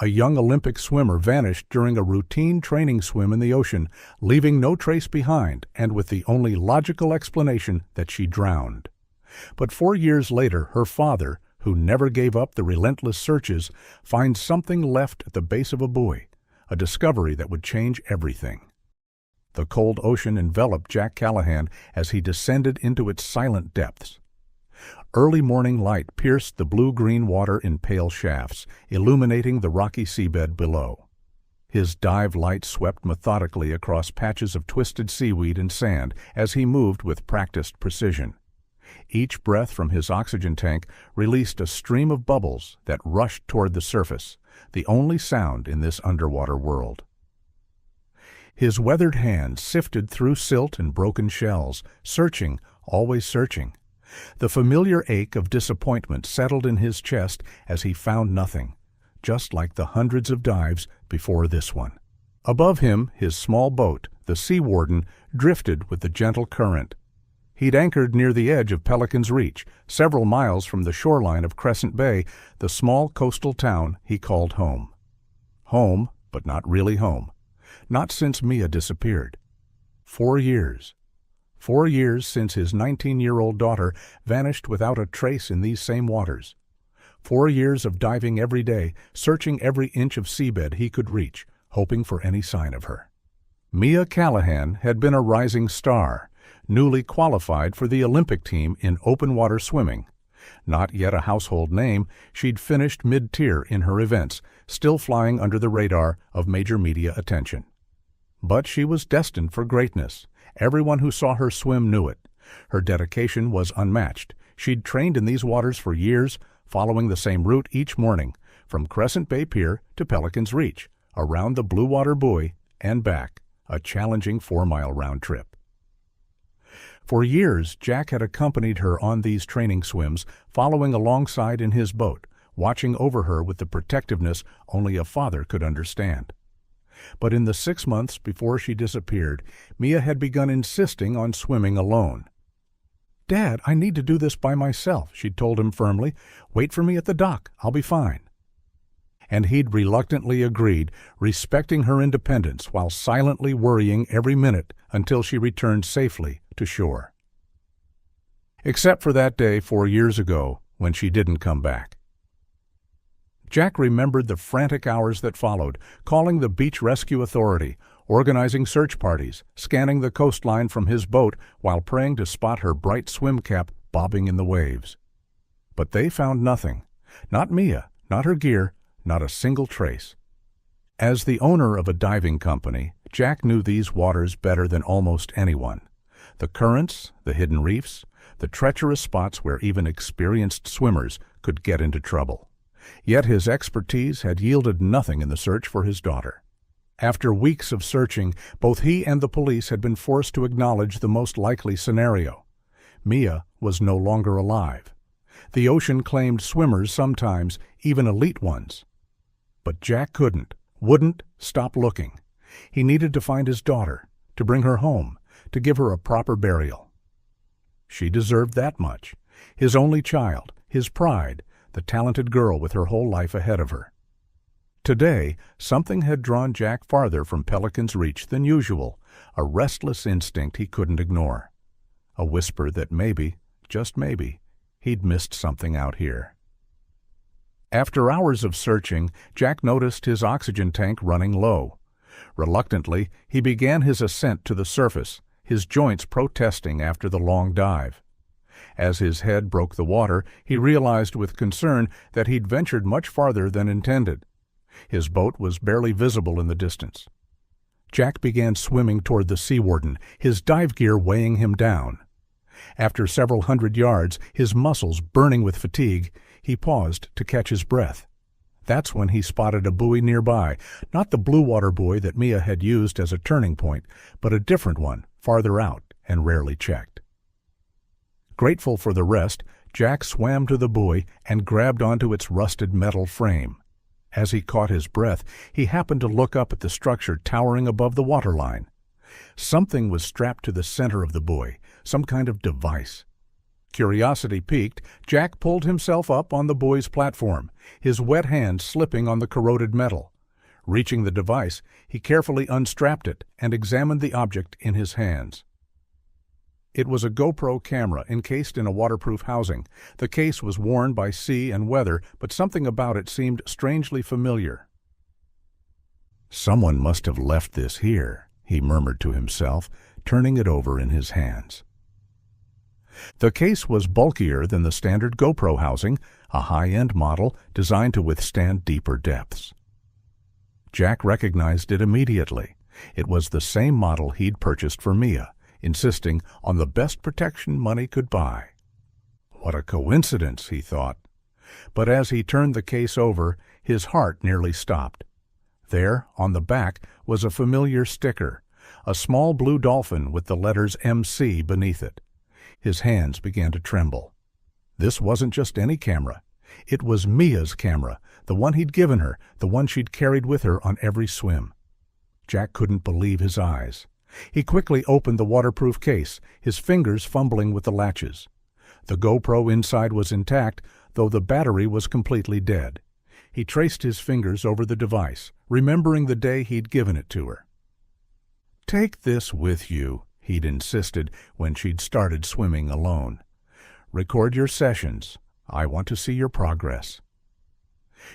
A young Olympic swimmer vanished during a routine training swim in the ocean, leaving no trace behind and with the only logical explanation that she drowned. But 4 years later, her father, who never gave up the relentless searches, finds something left at the base of a buoy, a discovery that would change everything. The cold ocean enveloped Jack Callahan as he descended into its silent depths. Early morning light pierced the blue-green water in pale shafts, illuminating the rocky seabed below. His dive light swept methodically across patches of twisted seaweed and sand as he moved with practiced precision. Each breath from his oxygen tank released a stream of bubbles that rushed toward the surface, the only sound in this underwater world. His weathered hands sifted through silt and broken shells, searching, always searching. The familiar ache of disappointment settled in his chest as he found nothing, just like the hundreds of dives before this one. Above him, his small boat, the Sea Warden, drifted with the gentle current. He'd anchored near the edge of Pelican's Reach, several miles from the shoreline of Crescent Bay, the small coastal town he called home. Home, but not really home. Not since Mia disappeared. 4 years. 4 years since his 19-year-old daughter vanished without a trace in these same waters. 4 years of diving every day, searching every inch of seabed he could reach, hoping for any sign of her. Mia Callahan had been a rising star, newly qualified for the Olympic team in open water swimming. Not yet a household name, she'd finished mid-tier in her events, still flying under the radar of major media attention. But she was destined for greatness. Everyone who saw her swim knew it. Her dedication was unmatched. She'd trained in these waters for years, following the same route each morning, from Crescent Bay Pier to Pelican's Reach, around the Blue Water Buoy, and back, a challenging 4-mile round trip. For years, Jack had accompanied her on these training swims, following alongside in his boat, watching over her with the protectiveness only a father could understand. But in the 6 months before she disappeared, Mia had begun insisting on swimming alone. "Dad, I need to do this by myself," she'd told him firmly. "Wait for me at the dock. I'll be fine." And he'd reluctantly agreed, respecting her independence while silently worrying every minute until she returned safely to shore. Except for that day 4 years ago when she didn't come back. Jack remembered the frantic hours that followed, calling the Beach Rescue Authority, organizing search parties, scanning the coastline from his boat while praying to spot her bright swim cap bobbing in the waves. But they found nothing. Not Mia, not her gear, not a single trace. As the owner of a diving company, Jack knew these waters better than almost anyone. The currents, the hidden reefs, the treacherous spots where even experienced swimmers could get into trouble. Yet his expertise had yielded nothing in the search for his daughter. After weeks of searching, both he and the police had been forced to acknowledge the most likely scenario. Mia was no longer alive. The ocean claimed swimmers sometimes, even elite ones. But Jack wouldn't stop looking. He needed to find his daughter, to bring her home, to give her a proper burial. She deserved that much. His only child, his pride, the talented girl with her whole life ahead of her. Today, something had drawn Jack farther from Pelican's Reach than usual, a restless instinct he couldn't ignore. A whisper that maybe, just maybe, he'd missed something out here. After hours of searching, Jack noticed his oxygen tank running low. Reluctantly, he began his ascent to the surface, his joints protesting after the long dive. As his head broke the water, he realized with concern that he'd ventured much farther than intended. His boat was barely visible in the distance. Jack began swimming toward the Sea Warden, his dive gear weighing him down. After several hundred yards, his muscles burning with fatigue, he paused to catch his breath. That's when he spotted a buoy nearby, not the Blue Water Buoy that Mia had used as a turning point, but a different one, farther out and rarely checked. Grateful for the rest, Jack swam to the buoy and grabbed onto its rusted metal frame. As he caught his breath, he happened to look up at the structure towering above the waterline. Something was strapped to the center of the buoy, some kind of device. Curiosity piqued, Jack pulled himself up on the buoy's platform, his wet hand slipping on the corroded metal. Reaching the device, he carefully unstrapped it and examined the object in his hands. It was a GoPro camera encased in a waterproof housing. The case was worn by sea and weather, but something about it seemed strangely familiar. "Someone must have left this here," he murmured to himself, turning it over in his hands. The case was bulkier than the standard GoPro housing, a high-end model designed to withstand deeper depths. Jack recognized it immediately. It was the same model he'd purchased for Mia, insisting on the best protection money could buy. What a coincidence, he thought. But as he turned the case over, his heart nearly stopped. There, on the back, was a familiar sticker, a small blue dolphin with the letters MC beneath it. His hands began to tremble. This wasn't just any camera. It was Mia's camera, the one he'd given her, the one she'd carried with her on every swim. Jack couldn't believe his eyes. He quickly opened the waterproof case, his fingers fumbling with the latches. The GoPro inside was intact, though the battery was completely dead. He traced his fingers over the device, remembering the day he'd given it to her. "Take this with you," he'd insisted when she'd started swimming alone. "Record your sessions. I want to see your progress."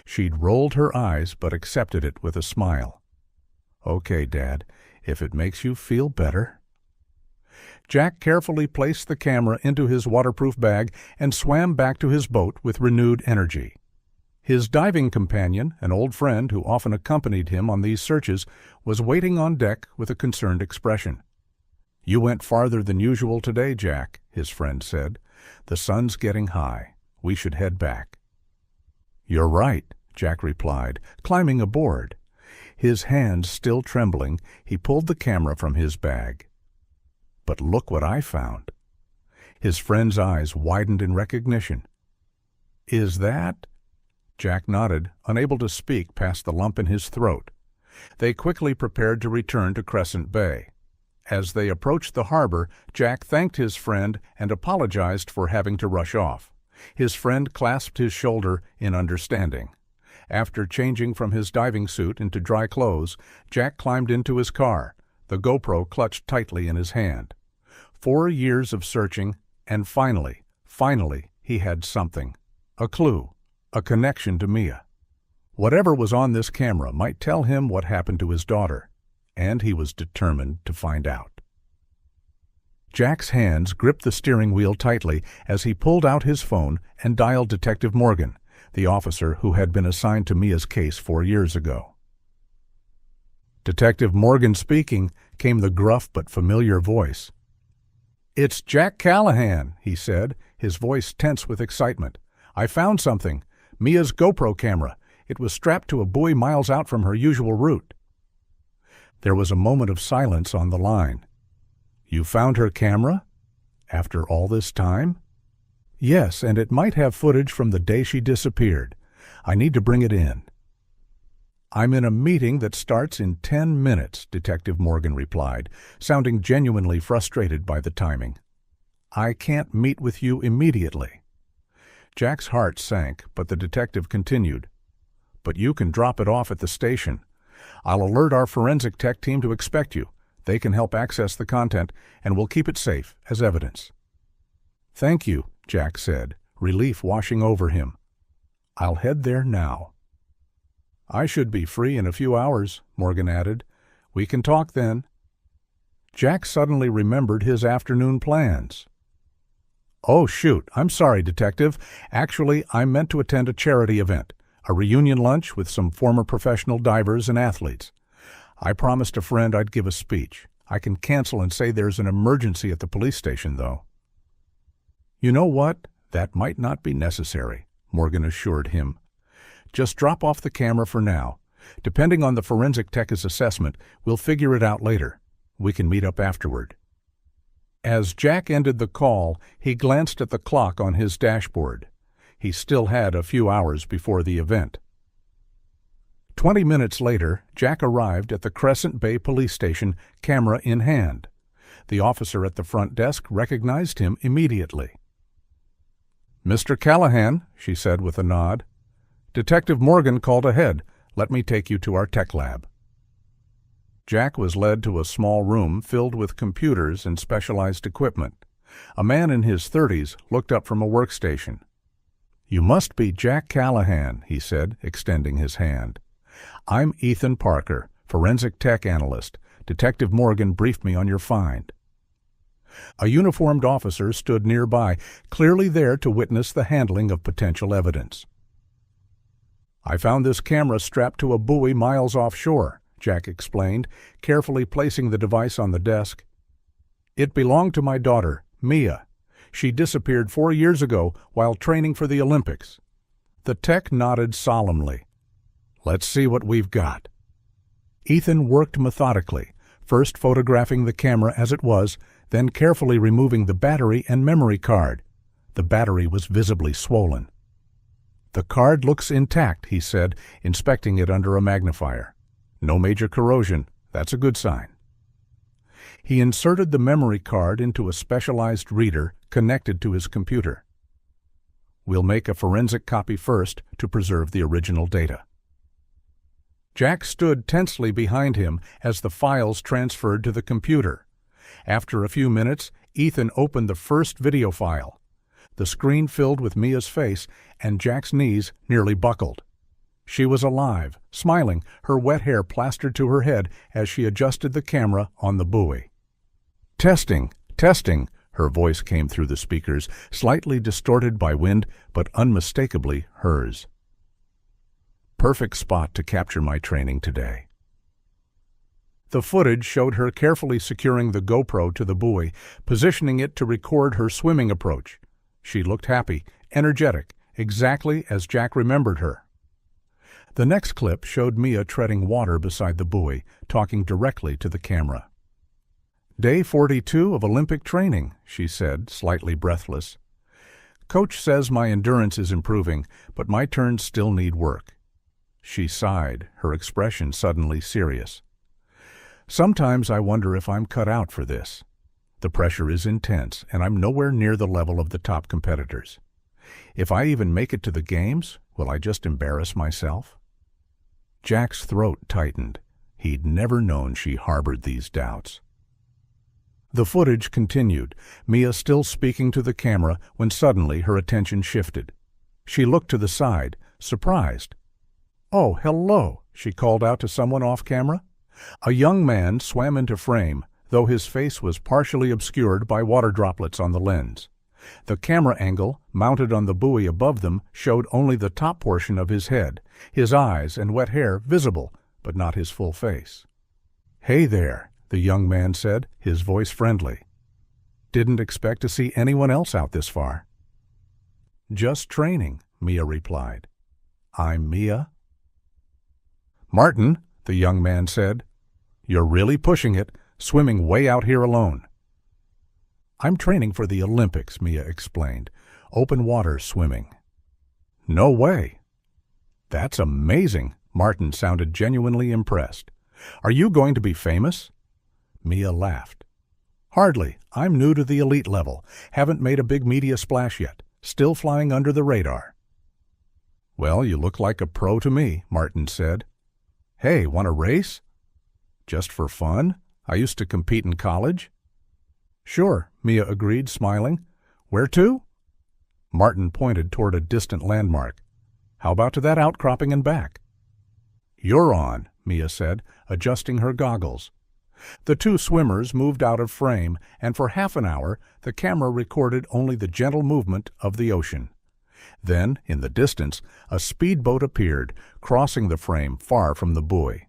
She'd rolled her eyes but accepted it with a smile. "Okay, Dad, if it makes you feel better." Jack carefully placed the camera into his waterproof bag and swam back to his boat with renewed energy. His diving companion, an old friend who often accompanied him on these searches, was waiting on deck with a concerned expression. "You went farther than usual today, Jack," his friend said. "The sun's getting high. We should head back." "You're right," Jack replied, climbing aboard. His hands still trembling, he pulled the camera from his bag. "But look what I found." His friend's eyes widened in recognition. "Is that—" Jack nodded, unable to speak past the lump in his throat. They quickly prepared to return to Crescent Bay. As they approached the harbor, Jack thanked his friend and apologized for having to rush off. His friend clasped his shoulder in understanding. After changing from his diving suit into dry clothes, Jack climbed into his car, the GoPro clutched tightly in his hand. 4 years of searching, and finally, he had something. A clue, a connection to Mia. Whatever was on this camera might tell him what happened to his daughter, and he was determined to find out. Jack's hands gripped the steering wheel tightly as he pulled out his phone and dialed Detective Morgan, the officer who had been assigned to Mia's case 4 years ago. "Detective Morgan speaking," came the gruff but familiar voice. "It's Jack Callahan," he said, his voice tense with excitement. "I found something. Mia's GoPro camera. It was strapped to a buoy miles out from her usual route." There was a moment of silence on the line. "You found her camera? After all this time?" "Yes, and it might have footage from the day she disappeared. I need to bring it in." "I'm in a meeting that starts in 10 minutes, Detective Morgan replied, sounding genuinely frustrated by the timing. "I can't meet with you immediately." Jack's heart sank, but the detective continued. "But you can drop it off at the station. I'll alert our forensic tech team to expect you. They can help access the content, and we'll keep it safe as evidence." "Thank you," Jack said, relief washing over him. "I'll head there now." "I should be free in a few hours," Morgan added. "We can talk then." Jack suddenly remembered his afternoon plans. "Oh, shoot, I'm sorry, Detective. Actually, I meant to attend a charity event, a reunion lunch with some former professional divers and athletes. I promised a friend I'd give a speech. I can cancel and say there's an emergency at the police station, though." "You know what? That might not be necessary," Morgan assured him. "Just drop off the camera for now. Depending on the forensic tech's assessment, we'll figure it out later. We can meet up afterward." As Jack ended the call, he glanced at the clock on his dashboard. He still had a few hours before the event. 20 minutes later, Jack arrived at the Crescent Bay police station, camera in hand. The officer at the front desk recognized him immediately. "Mr. Callahan," she said with a nod. "Detective Morgan called ahead. Let me take you to our tech lab." Jack was led to a small room filled with computers and specialized equipment. A man in his 30s looked up from a workstation. "You must be Jack Callahan," he said, extending his hand. "I'm Ethan Parker, forensic tech analyst. Detective Morgan briefed me on your find." A uniformed officer stood nearby, clearly there to witness the handling of potential evidence. "I found this camera strapped to a buoy miles offshore," Jack explained, carefully placing the device on the desk. "It belonged to my daughter, Mia. She disappeared 4 years ago while training for the Olympics." The tech nodded solemnly. "Let's see what we've got." Ethan worked methodically, first photographing the camera as it was, then carefully removing the battery and memory card. The battery was visibly swollen. "The card looks intact," he said, inspecting it under a magnifier. "No major corrosion. That's a good sign." He inserted the memory card into a specialized reader connected to his computer. "We'll make a forensic copy first to preserve the original data." Jack stood tensely behind him as the files transferred to the computer. After a few minutes, Ethan opened the first video file. The screen filled with Mia's face, and Jack's knees nearly buckled. She was alive, smiling, her wet hair plastered to her head as she adjusted the camera on the buoy. "Testing, testing," her voice came through the speakers, slightly distorted by wind, but unmistakably hers. "Perfect spot to capture my training today." The footage showed her carefully securing the GoPro to the buoy, positioning it to record her swimming approach. She looked happy, energetic, exactly as Jack remembered her. The next clip showed Mia treading water beside the buoy, talking directly to the camera. "Day 42 of Olympic training," she said, slightly breathless. "Coach says my endurance is improving, but my turns still need work." She sighed, her expression suddenly serious. "Sometimes I wonder if I'm cut out for this. The pressure is intense, and I'm nowhere near the level of the top competitors. If I even make it to the games, will I just embarrass myself?" Jack's throat tightened. He'd never known she harbored these doubts. The footage continued, Mia still speaking to the camera when suddenly her attention shifted. She looked to the side, surprised. "Oh, hello," she called out to someone off camera. A young man swam into frame, though his face was partially obscured by water droplets on the lens. The camera angle, mounted on the buoy above them, showed only the top portion of his head, his eyes and wet hair visible, but not his full face. "Hey there," the young man said, his voice friendly. "Didn't expect to see anyone else out this far." "Just training," Mia replied. "I'm Mia." "Martin," the young man said, "you're really pushing it, swimming way out here alone." "I'm training for the Olympics," Mia explained. "Open water swimming." "No way." "That's amazing." Martin sounded genuinely impressed. "Are you going to be famous?" Mia laughed. "Hardly. I'm new to the elite level. Haven't made a big media splash yet. Still flying under the radar." "Well, you look like a pro to me," Martin said. "Hey, want a race?" "Just for fun? I used to compete in college." "Sure," Mia agreed, smiling. "Where to?" Martin pointed toward a distant landmark. "How about to that outcropping and back?" "You're on," Mia said, adjusting her goggles. The two swimmers moved out of frame, and for half an hour the camera recorded only the gentle movement of the ocean. Then, in the distance, a speedboat appeared, crossing the frame far from the buoy.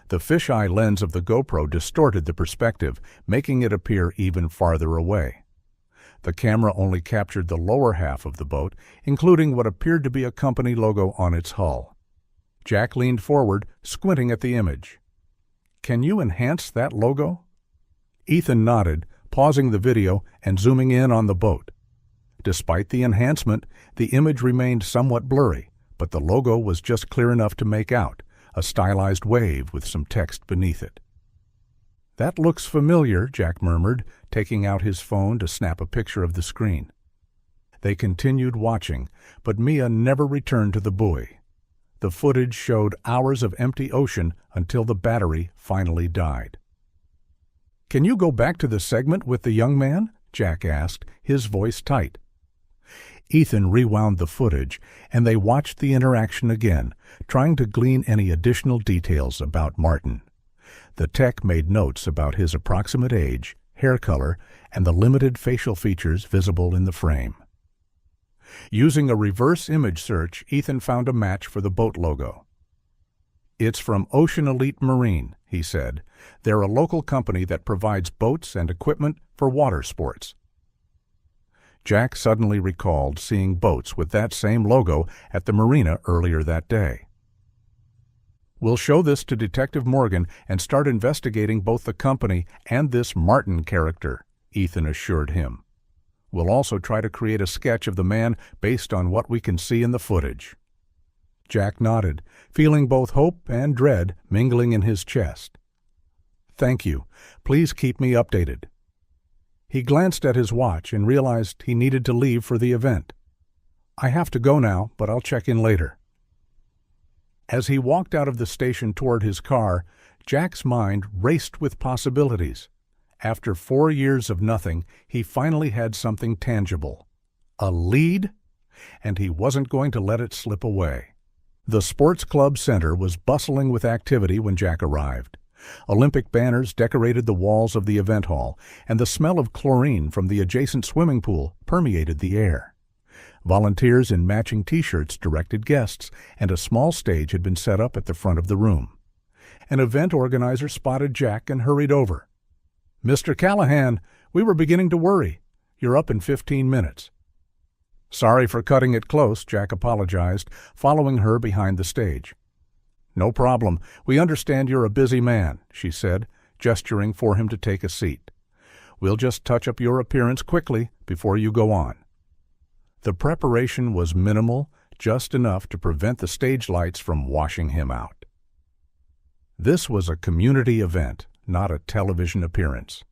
The fisheye lens of the GoPro distorted the perspective, making it appear even farther away. The camera only captured the lower half of the boat, including what appeared to be a company logo on its hull. Jack leaned forward, squinting at the image. "Can you enhance that logo?" Ethan nodded, pausing the video and zooming in on the boat. Despite the enhancement, the image remained somewhat blurry, but the logo was just clear enough to make out, a stylized wave with some text beneath it. "That looks familiar," Jack murmured, taking out his phone to snap a picture of the screen. They continued watching, but Mia never returned to the buoy. The footage showed hours of empty ocean until the battery finally died. "Can you go back to the segment with the young man?" Jack asked, his voice tight. Ethan rewound the footage, and they watched the interaction again, trying to glean any additional details about Martin. The tech made notes about his approximate age, hair color, and the limited facial features visible in the frame. Using a reverse image search, Ethan found a match for the boat logo. "It's from Ocean Elite Marine," he said. "They're a local company that provides boats and equipment for water sports." Jack suddenly recalled seeing boats with that same logo at the marina earlier that day. "We'll show this to Detective Morgan and start investigating both the company and this Martin character," Ethan assured him. "We'll also try to create a sketch of the man based on what we can see in the footage." Jack nodded, feeling both hope and dread mingling in his chest. "Thank you. Please keep me updated." He glanced at his watch and realized he needed to leave for the event. "I have to go now, but I'll check in later." As he walked out of the station toward his car, Jack's mind raced with possibilities. After 4 years of nothing, he finally had something tangible. A lead? And he wasn't going to let it slip away. The Sports Club Center was bustling with activity when Jack arrived. Olympic banners decorated the walls of the event hall, and the smell of chlorine from the adjacent swimming pool permeated the air. Volunteers in matching T-shirts directed guests, and a small stage had been set up at the front of the room. An event organizer spotted Jack and hurried over. "Mr. Callahan, we were beginning to worry. You're up in 15 minutes. "Sorry for cutting it close," Jack apologized, following her behind the stage. "No problem. We understand you're a busy man," she said, gesturing for him to take a seat. "We'll just touch up your appearance quickly before you go on." The preparation was minimal, just enough to prevent the stage lights from washing him out. This was a community event, not a television appearance.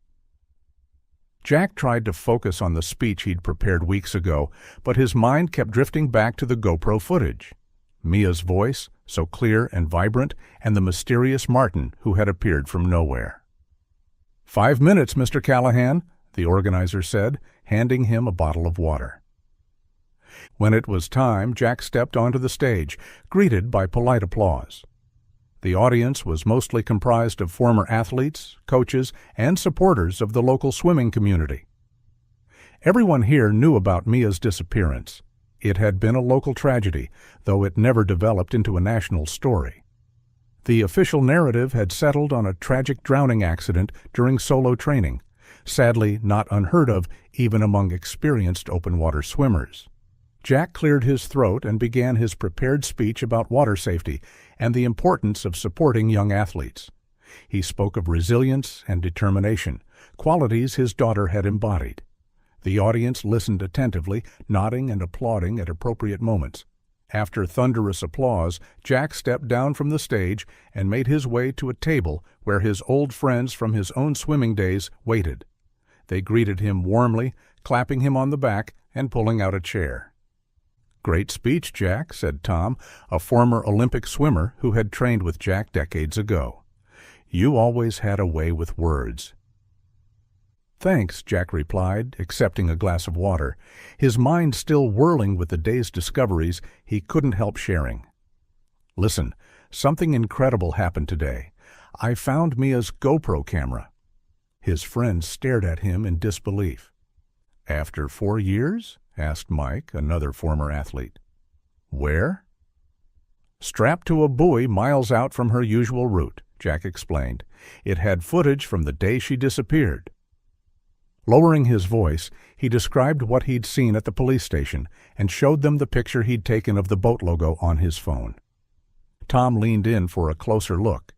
Jack tried to focus on the speech he'd prepared weeks ago, but his mind kept drifting back to the GoPro footage. Mia's voice, so clear and vibrant, and the mysterious Martin who had appeared from nowhere. "5 minutes, Mr. Callahan," the organizer said, handing him a bottle of water. When it was time, Jack stepped onto the stage, greeted by polite applause. The audience was mostly comprised of former athletes, coaches, and supporters of the local swimming community. Everyone here knew about Mia's disappearance. It had been a local tragedy, though it never developed into a national story. The official narrative had settled on a tragic drowning accident during solo training, sadly not unheard of even among experienced open-water swimmers. Jack cleared his throat and began his prepared speech about water safety and the importance of supporting young athletes. He spoke of resilience and determination, qualities his daughter had embodied. The audience listened attentively, nodding and applauding at appropriate moments. After thunderous applause, Jack stepped down from the stage and made his way to a table where his old friends from his own swimming days waited. They greeted him warmly, clapping him on the back and pulling out a chair. "Great speech, Jack," said Tom, a former Olympic swimmer who had trained with Jack decades ago. "You always had a way with words." "Thanks," Jack replied, accepting a glass of water, his mind still whirling with the day's discoveries he couldn't help sharing. "Listen, something incredible happened today. I found Mia's GoPro camera." His friends stared at him in disbelief. "After 4 years?" asked Mike, another former athlete. "Where?" "Strapped to a buoy miles out from her usual route," Jack explained. "It had footage from the day she disappeared." Lowering his voice, he described what he'd seen at the police station and showed them the picture he'd taken of the boat logo on his phone. Tom leaned in for a closer look.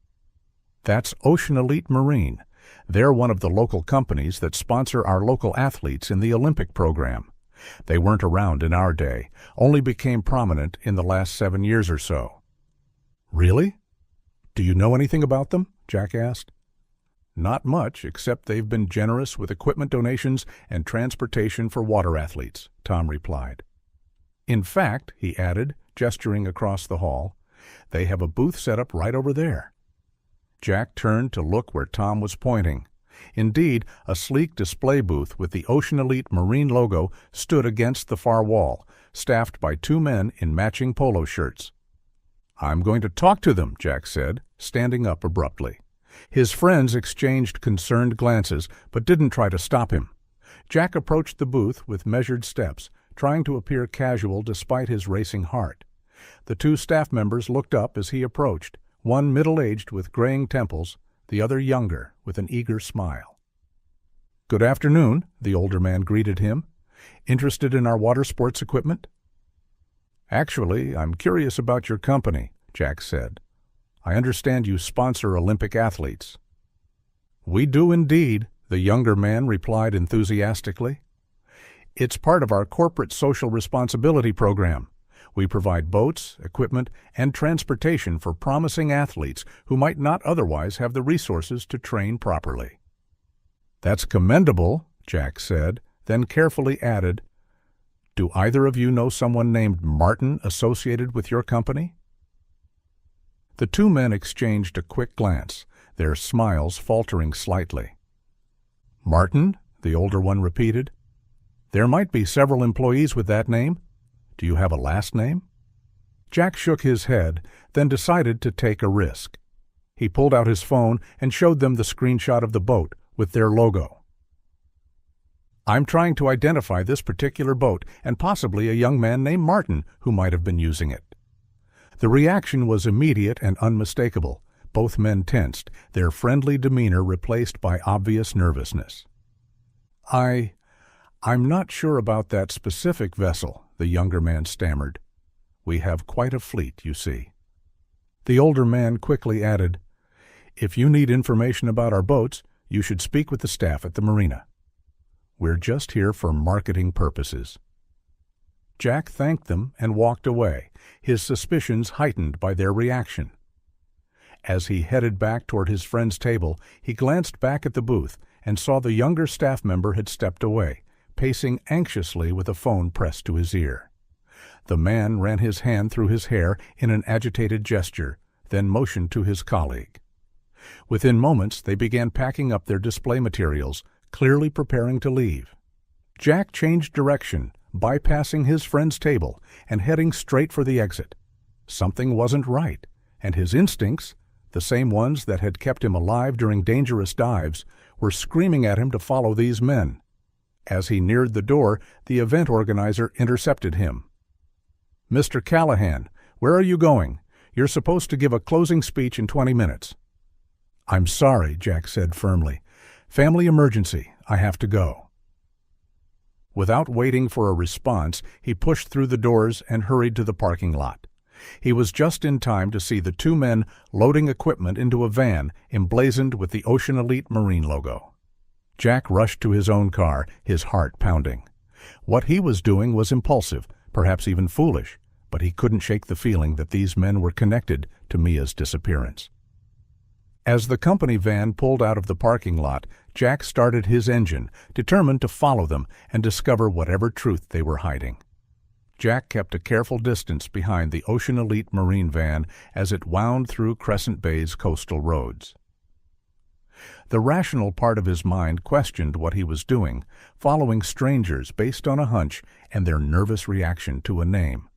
"That's Ocean Elite Marine. They're one of the local companies that sponsor our local athletes in the Olympic program. They weren't around in our day, only became prominent in the last 7 years or so." "Really? Do you know anything about them?" Jack asked. Not much, except they've been generous with equipment donations and transportation for water athletes, Tom replied. In fact, he added, gesturing across the hall, they have a booth set up right over there. Jack turned to look where Tom was pointing. Indeed, a sleek display booth with the Ocean Elite Marine logo stood against the far wall, staffed by 2 men in matching polo shirts. I'm going to talk to them, Jack said, standing up abruptly. His friends exchanged concerned glances, but didn't try to stop him. Jack approached the booth with measured steps, trying to appear casual despite his racing heart. The 2 staff members looked up as he approached, one middle-aged with graying temples, the other younger with an eager smile. Good afternoon, the older man greeted him. Interested in our water sports equipment? Actually, I'm curious about your company, Jack said. I understand you sponsor Olympic athletes. We do indeed, the younger man replied enthusiastically. It's part of our corporate social responsibility program. We provide boats, equipment, and transportation for promising athletes who might not otherwise have the resources to train properly. That's commendable, Jack said, then carefully added, Do either of you know someone named Martin associated with your company? The 2 men exchanged a quick glance, their smiles faltering slightly. Martin? The older one repeated. There might be several employees with that name. Do you have a last name? Jack shook his head, then decided to take a risk. He pulled out his phone and showed them the screenshot of the boat with their logo. I'm trying to identify this particular boat and possibly a young man named Martin who might have been using it. The reaction was immediate and unmistakable. Both men tensed, their friendly demeanor replaced by obvious nervousness. I'm not sure about that specific vessel, the younger man stammered. We have quite a fleet, you see. The older man quickly added, If you need information about our boats, you should speak with the staff at the marina. We're just here for marketing purposes. Jack thanked them and walked away, his suspicions heightened by their reaction. As he headed back toward his friend's table, he glanced back at the booth and saw the younger staff member had stepped away, pacing anxiously with a phone pressed to his ear. The man ran his hand through his hair in an agitated gesture, then motioned to his colleague. Within moments, they began packing up their display materials, clearly preparing to leave. Jack changed direction, bypassing his friend's table and heading straight for the exit. Something wasn't right, and his instincts, the same ones that had kept him alive during dangerous dives, were screaming at him to follow these men. As he neared the door, the event organizer intercepted him. Mr. Callahan, where are you going? You're supposed to give a closing speech in 20 minutes. I'm sorry, Jack said firmly. Family emergency. I have to go. Without waiting for a response, he pushed through the doors and hurried to the parking lot. He was just in time to see the 2 men loading equipment into a van emblazoned with the Ocean Elite Marine logo. Jack rushed to his own car, his heart pounding. What he was doing was impulsive, perhaps even foolish, but he couldn't shake the feeling that these men were connected to Mia's disappearance. As the company van pulled out of the parking lot, Jack started his engine, determined to follow them and discover whatever truth they were hiding. Jack kept a careful distance behind the Ocean Elite Marine van as it wound through Crescent Bay's coastal roads. The rational part of his mind questioned what he was doing, following strangers based on a hunch and their nervous reaction to a name.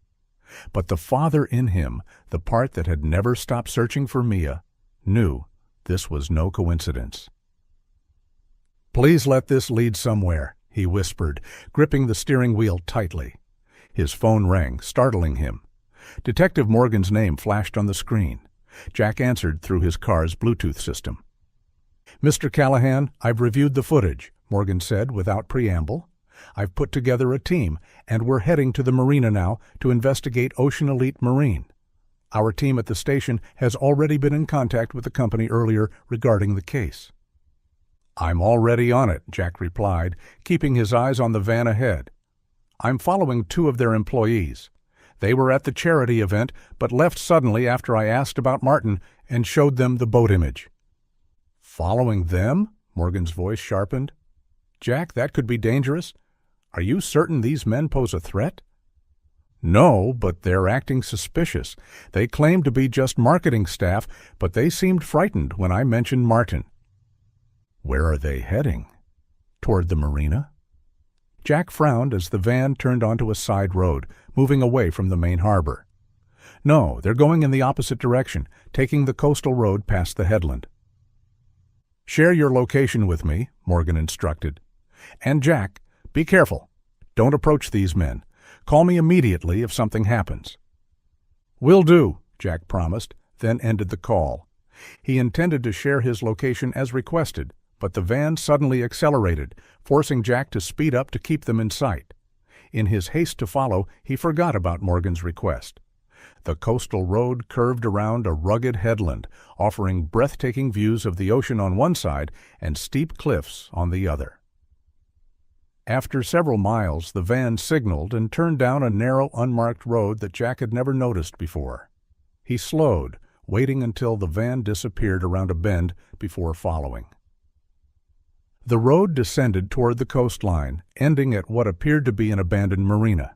But the father in him, the part that had never stopped searching for Mia, knew this was no coincidence. Please let this lead somewhere, he whispered, gripping the steering wheel tightly. His phone rang, startling him. Detective Morgan's name flashed on the screen. Jack answered through his car's Bluetooth system. Mr. Callahan, I've reviewed the footage, Morgan said without preamble. I've put together a team, and we're heading to the marina now to investigate Ocean Elite Marine. Our team at the station has already been in contact with the company earlier regarding the case. I'm already on it, Jack replied, keeping his eyes on the van ahead. I'm following 2 of their employees. They were at the charity event, but left suddenly after I asked about Martin and showed them the boat image. Following them? Morgan's voice sharpened. Jack, that could be dangerous. Are you certain these men pose a threat? No, but they're acting suspicious. They claim to be just marketing staff, but they seemed frightened when I mentioned Martin. Where are they heading? Toward the marina? Jack frowned as the van turned onto a side road, moving away from the main harbor. No, they're going in the opposite direction, taking the coastal road past the headland. Share your location with me, Morgan instructed. And Jack, be careful. Don't approach these men. Call me immediately if something happens. Will do, Jack promised, then ended the call. He intended to share his location as requested, but the van suddenly accelerated, forcing Jack to speed up to keep them in sight. In his haste to follow, he forgot about Morgan's request. The coastal road curved around a rugged headland, offering breathtaking views of the ocean on one side and steep cliffs on the other. After several miles, the van signaled and turned down a narrow, unmarked road that Jack had never noticed before. He slowed, waiting until the van disappeared around a bend before following. The road descended toward the coastline, ending at what appeared to be an abandoned marina.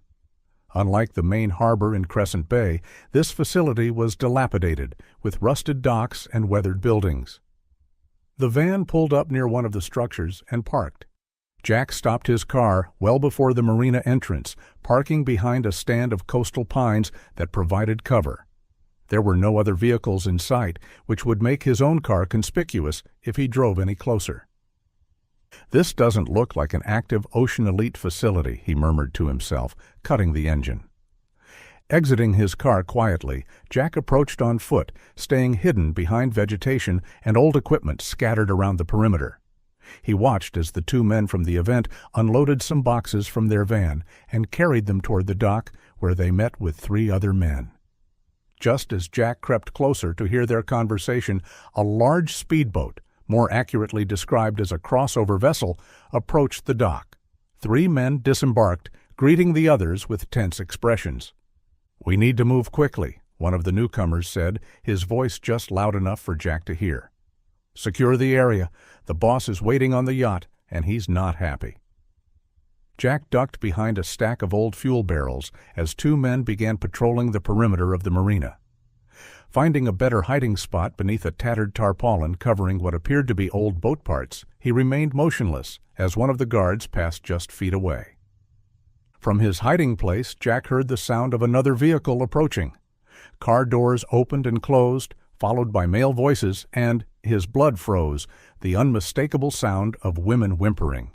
Unlike the main harbor in Crescent Bay, this facility was dilapidated, with rusted docks and weathered buildings. The van pulled up near one of the structures and parked. Jack stopped his car well before the marina entrance, parking behind a stand of coastal pines that provided cover. There were no other vehicles in sight, which would make his own car conspicuous if he drove any closer. This doesn't look like an active Ocean Elite facility, he murmured to himself, cutting the engine. Exiting his car quietly, Jack approached on foot, staying hidden behind vegetation and old equipment scattered around the perimeter. He watched as the two men from the event unloaded some boxes from their van and carried them toward the dock, where they met with 3 other men. Just as Jack crept closer to hear their conversation, a large speedboat, more accurately described as a crossover vessel, approached the dock. 3 men disembarked, greeting the others with tense expressions. "We need to move quickly," one of the newcomers said, his voice just loud enough for Jack to hear. "Secure the area. The boss is waiting on the yacht, and he's not happy." Jack ducked behind a stack of old fuel barrels as 2 men began patrolling the perimeter of the marina. Finding a better hiding spot beneath a tattered tarpaulin covering what appeared to be old boat parts, he remained motionless as one of the guards passed just feet away. From his hiding place, Jack heard the sound of another vehicle approaching. Car doors opened and closed, followed by male voices, and his blood froze, the unmistakable sound of women whimpering.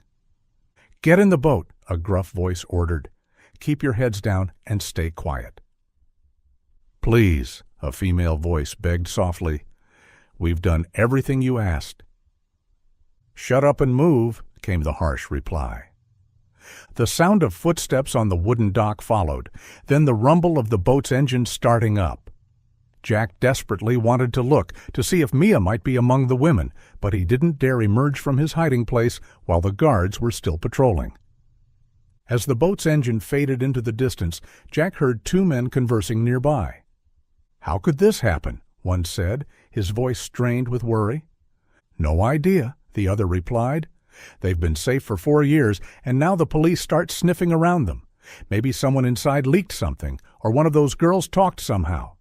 "Get in the boat," a gruff voice ordered. "Keep your heads down and stay quiet." "Please," a female voice begged softly. "We've done everything you asked." "Shut up and move," came the harsh reply. The sound of footsteps on the wooden dock followed, then the rumble of the boat's engine starting up. Jack desperately wanted to look to see if Mia might be among the women, but he didn't dare emerge from his hiding place while the guards were still patrolling. As the boat's engine faded into the distance, Jack heard 2 men conversing nearby. "How could this happen?" one said, his voice strained with worry. "No idea," the other replied. "They've been safe for 4 years, and now the police start sniffing around them. Maybe someone inside leaked something, or one of those girls talked somehow.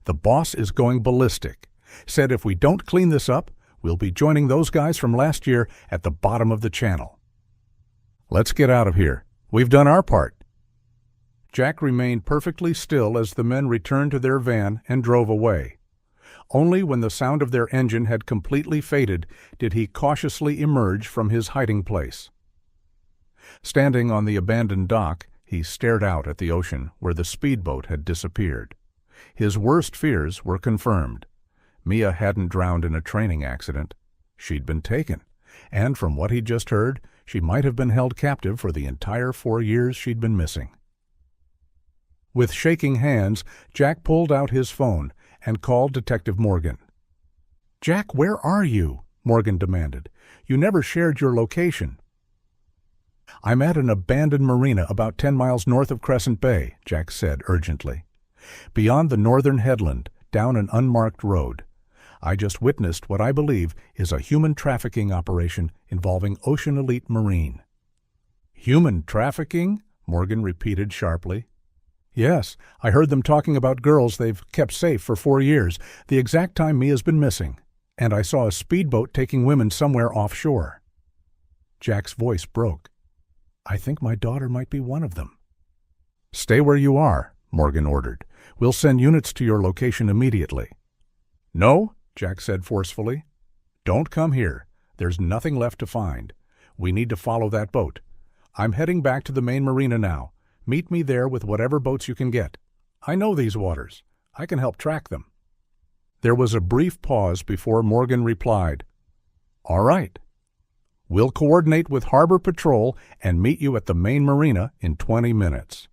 The boss is going ballistic. Said if we don't clean this up, we'll be joining those guys from last year at the bottom of the channel." "Let's get out of here. We've done our part." Jack remained perfectly still as the men returned to their van and drove away. Only when the sound of their engine had completely faded did he cautiously emerge from his hiding place. Standing on the abandoned dock, he stared out at the ocean where the speedboat had disappeared. His worst fears were confirmed. Mia hadn't drowned in a training accident. She'd been taken, and from what he'd just heard, she might have been held captive for the entire 4 years she'd been missing. With shaking hands, Jack pulled out his phone and called Detective Morgan. "Jack, where are you?" Morgan demanded. "You never shared your location." "I'm at an abandoned marina about 10 miles north of Crescent Bay," Jack said urgently. "Beyond the northern headland, down an unmarked road. I just witnessed what I believe is a human trafficking operation involving Ocean Elite Marine." "Human trafficking?" Morgan repeated sharply. "Yes, I heard them talking about girls they've kept safe for 4 years, the exact time Mia's been missing. And I saw a speedboat taking women somewhere offshore." Jack's voice broke. "I think my daughter might be one of them." "Stay where you are," Morgan ordered. "We'll send units to your location immediately." "No," Jack said forcefully. "Don't come here. There's nothing left to find. We need to follow that boat. I'm heading back to the main marina now. Meet me there with whatever boats you can get. I know these waters. I can help track them." There was a brief pause before Morgan replied, "All right. We'll coordinate with Harbor Patrol and meet you at the main marina in 20 minutes.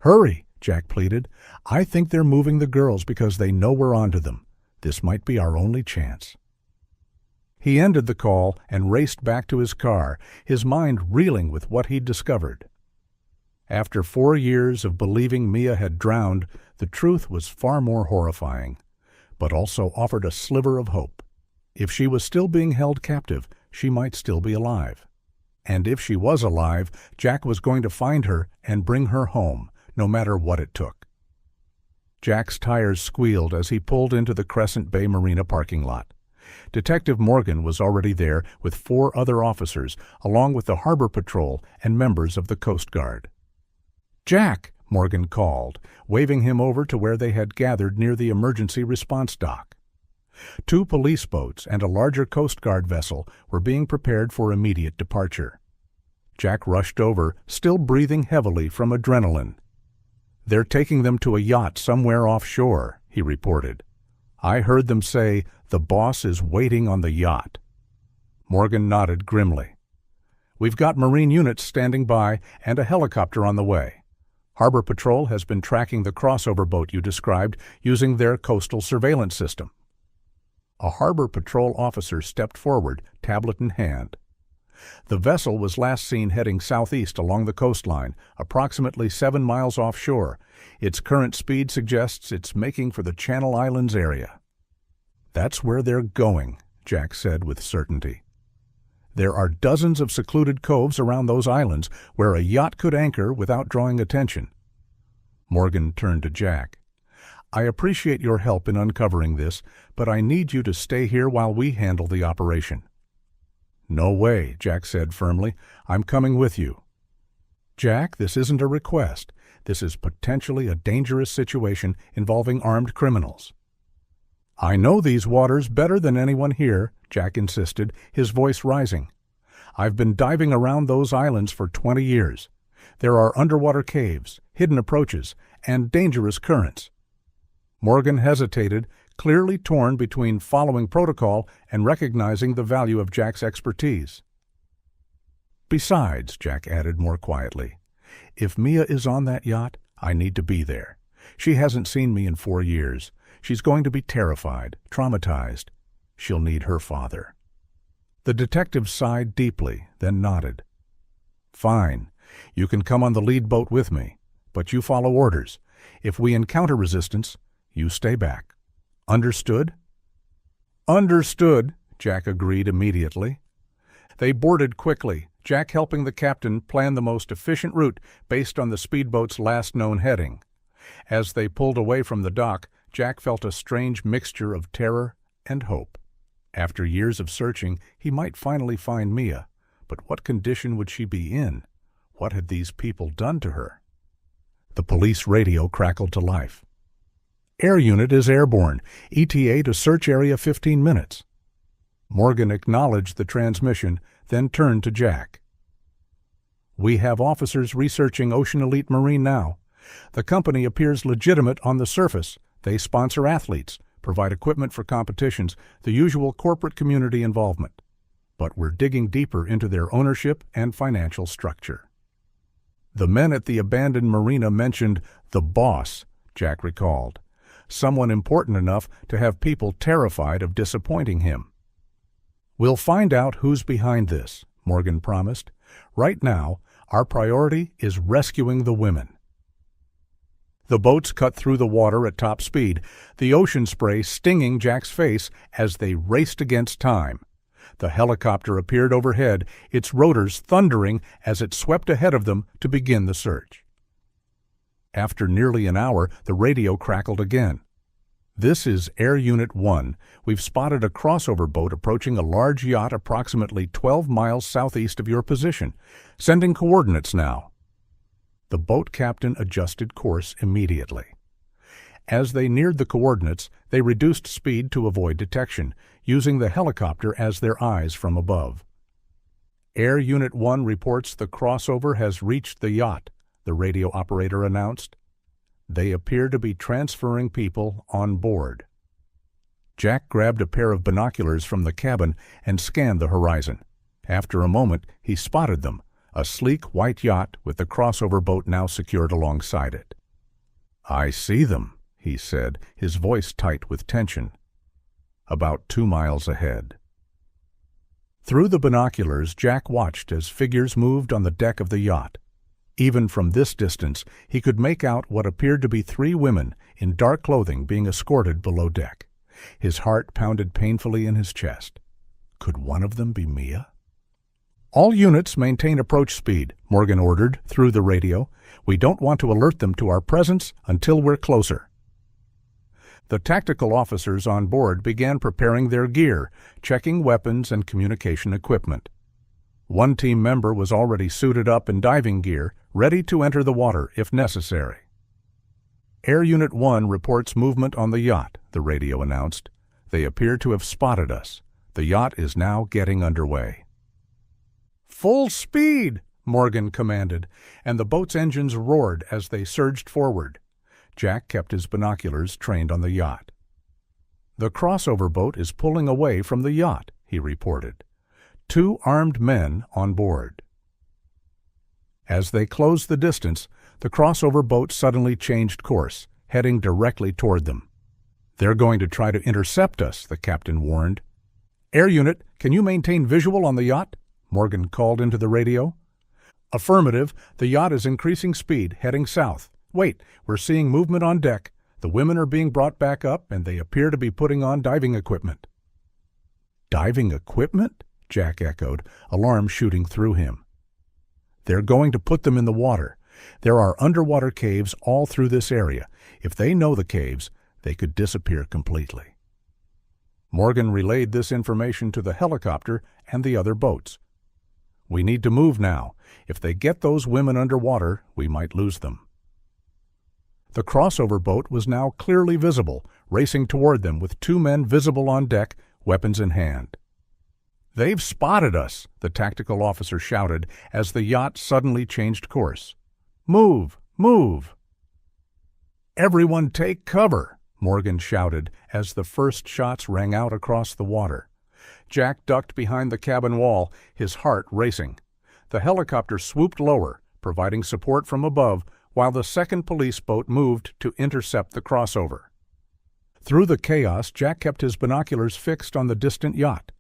"Hurry," Jack pleaded. "I think they're moving the girls because they know we're onto them. This might be our only chance." He ended the call and raced back to his car, his mind reeling with what he'd discovered. After 4 years of believing Mia had drowned, the truth was far more horrifying, but also offered a sliver of hope. If she was still being held captive, she might still be alive. And if she was alive, Jack was going to find her and bring her home, no matter what it took. Jack's tires squealed as he pulled into the Crescent Bay Marina parking lot. Detective Morgan was already there with 4 other officers, along with the Harbor Patrol and members of the Coast Guard. "Jack!" Morgan called, waving him over to where they had gathered near the emergency response dock. 2 police boats and a larger Coast Guard vessel were being prepared for immediate departure. Jack rushed over, still breathing heavily from adrenaline. "They're taking them to a yacht somewhere offshore," he reported. "I heard them say the boss is waiting on the yacht." Morgan nodded grimly. "We've got Marine units standing by and a helicopter on the way. Harbor Patrol has been tracking the crossover boat you described using their coastal surveillance system." A Harbor Patrol officer stepped forward, tablet in hand. The vessel was last seen heading southeast along the coastline, approximately 7 miles offshore. Its current speed suggests it's making for the Channel Islands area. "That's where they're going," Jack said with certainty. "There are dozens of secluded coves around those islands where a yacht could anchor without drawing attention." Morgan turned to Jack. "I appreciate your help in uncovering this, but I need you to stay here while we handle the operation." "No way," Jack said firmly. "I'm coming with you." "Jack, this isn't a request. This is potentially a dangerous situation involving armed criminals." "I know these waters better than anyone here," Jack insisted, his voice rising. "I've been diving around those islands for 20 years. There are underwater caves, hidden approaches, and dangerous currents." Morgan hesitated, clearly torn between following protocol and recognizing the value of Jack's expertise. "Besides," Jack added more quietly, "if Mia is on that yacht, I need to be there. She hasn't seen me in 4 years. She's going to be terrified, traumatized. She'll need her father." The detective sighed deeply, then nodded. "Fine. You can come on the lead boat with me, but you follow orders. If we encounter resistance, you stay back. Understood?" "Understood," Jack agreed immediately. They boarded quickly, Jack helping the captain plan the most efficient route based on the speedboat's last known heading. As they pulled away from the dock, Jack felt a strange mixture of terror and hope. After years of searching, he might finally find Mia, but what condition would she be in? What had these people done to her? The police radio crackled to life. "Air unit is airborne. ETA to search area 15 minutes. Morgan acknowledged the transmission, then turned to Jack. "We have officers researching Ocean Elite Marine now. The company appears legitimate on the surface. They sponsor athletes, provide equipment for competitions, the usual corporate community involvement. But we're digging deeper into their ownership and financial structure." The men at the abandoned marina mentioned the boss, Jack recalled. Someone important enough to have people terrified of disappointing him. "We'll find out who's behind this," Morgan promised. "Right now, our priority is rescuing the women." The boats cut through the water at top speed, the ocean spray stinging Jack's face as they raced against time. The helicopter appeared overhead, its rotors thundering as it swept ahead of them to begin the search. After nearly an hour, the radio crackled again. "This is Air Unit 1. We've spotted a crossover boat approaching a large yacht approximately 12 miles southeast of your position. Sending coordinates now." The boat captain adjusted course immediately. As they neared the coordinates, they reduced speed to avoid detection, using the helicopter as their eyes from above. "Air Unit 1 reports the crossover has reached the yacht," the radio operator announced. "They appear to be transferring people on board." Jack grabbed a pair of binoculars from the cabin and scanned the horizon. After a moment, he spotted them, a sleek white yacht with the crossover boat now secured alongside it. "I see them," he said, his voice tight with tension. "About 2 miles ahead." Through the binoculars, Jack watched as figures moved on the deck of the yacht. Even from this distance, he could make out what appeared to be 3 women in dark clothing being escorted below deck. His heart pounded painfully in his chest. Could one of them be Mia? "All units maintain approach speed," Morgan ordered through the radio. "We don't want to alert them to our presence until we're closer." The tactical officers on board began preparing their gear, checking weapons and communication equipment. One team member was already suited up in diving gear, ready to enter the water if necessary. "Air Unit 1 reports movement on the yacht," the radio announced. "They appear to have spotted us. The yacht is now getting underway." "Full speed!" Morgan commanded, and the boat's engines roared as they surged forward. Jack kept his binoculars trained on the yacht. "The crossover boat is pulling away from the yacht," he reported. 2 armed men on board. As they closed the distance, the crossover boat suddenly changed course, heading directly toward them. "They're going to try to intercept us," the captain warned. "Air Unit, can you maintain visual on the yacht?" Morgan called into the radio. "Affirmative. The yacht is increasing speed, heading south. Wait, we're seeing movement on deck. The women are being brought back up, and they appear to be putting on diving equipment." "Diving equipment?" Jack echoed, alarm shooting through him. "They're going to put them in the water. There are underwater caves all through this area. If they know the caves, they could disappear completely." Morgan relayed this information to the helicopter and the other boats. "We need to move now. If they get those women underwater, we might lose them." The crossover boat was now clearly visible, racing toward them with 2 men visible on deck, weapons in hand. "They've spotted us," the tactical officer shouted as the yacht suddenly changed course. "Move! Move!" "Everyone take cover!" Morgan shouted as the first shots rang out across the water. Jack ducked behind the cabin wall, his heart racing. The helicopter swooped lower, providing support from above, while the second police boat moved to intercept the crossover. Through the chaos, Jack kept his binoculars fixed on the distant yacht.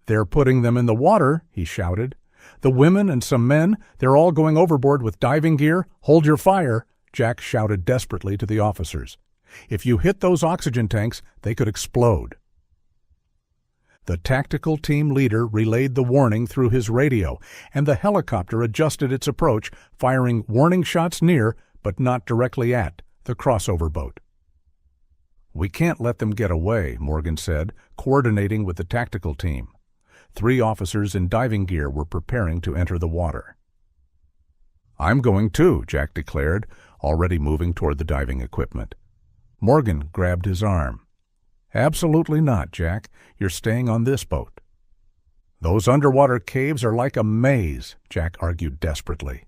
"They're putting them in the water," he shouted. "The women and some men, they're all going overboard with diving gear. Hold your fire," Jack shouted desperately to the officers. "If you hit those oxygen tanks, they could explode." The tactical team leader relayed the warning through his radio, and the helicopter adjusted its approach, firing warning shots near, but not directly at, the crossover boat. "We can't let them get away," Morgan said, coordinating with the tactical team. 3 officers in diving gear were preparing to enter the water. "I'm going too," Jack declared, already moving toward the diving equipment. Morgan grabbed his arm. "Absolutely not, Jack. You're staying on this boat." "Those underwater caves are like a maze," Jack argued desperately.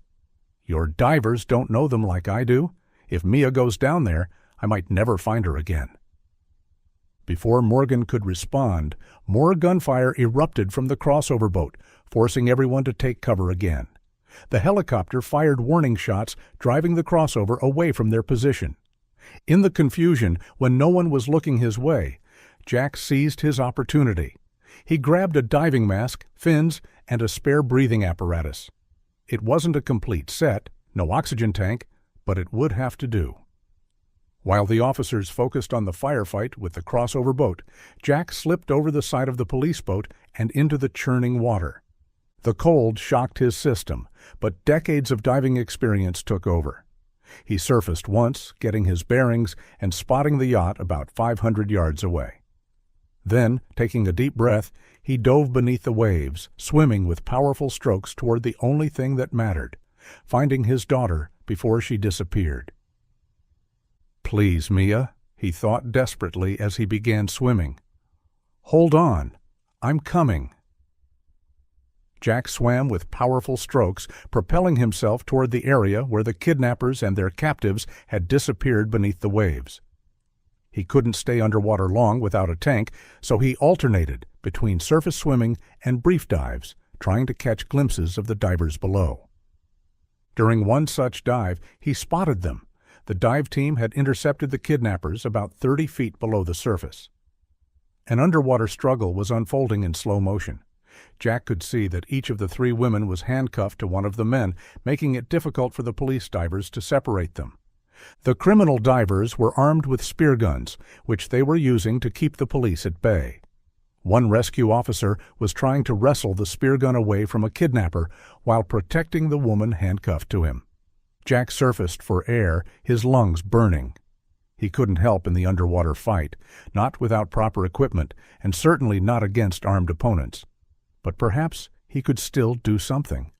"Your divers don't know them like I do. If Mia goes down there, I might never find her again." Before Morgan could respond, more gunfire erupted from the crossover boat, forcing everyone to take cover again. The helicopter fired warning shots, driving the crossover away from their position. In the confusion, when no one was looking his way, Jack seized his opportunity. He grabbed a diving mask, fins, and a spare breathing apparatus. It wasn't a complete set, no oxygen tank, but it would have to do. While the officers focused on the firefight with the crossover boat, Jack slipped over the side of the police boat and into the churning water. The cold shocked his system, but decades of diving experience took over. He surfaced once, getting his bearings and spotting the yacht about 500 yards away. Then, taking a deep breath, he dove beneath the waves, swimming with powerful strokes toward the only thing that mattered, finding his daughter before she disappeared. "Please, Mia," he thought desperately as he began swimming. "Hold on. I'm coming." Jack swam with powerful strokes, propelling himself toward the area where the kidnappers and their captives had disappeared beneath the waves. He couldn't stay underwater long without a tank, so he alternated between surface swimming and brief dives, trying to catch glimpses of the divers below. During one such dive, he spotted them. The dive team had intercepted the kidnappers about 30 feet below the surface. An underwater struggle was unfolding in slow motion. Jack could see that each of the three women was handcuffed to one of the men, making it difficult for the police divers to separate them. The criminal divers were armed with spear guns, which they were using to keep the police at bay. One rescue officer was trying to wrestle the spear gun away from a kidnapper while protecting the woman handcuffed to him. Jack surfaced for air, his lungs burning. He couldn't help in the underwater fight, not without proper equipment, and certainly not against armed opponents. But perhaps he could still do something.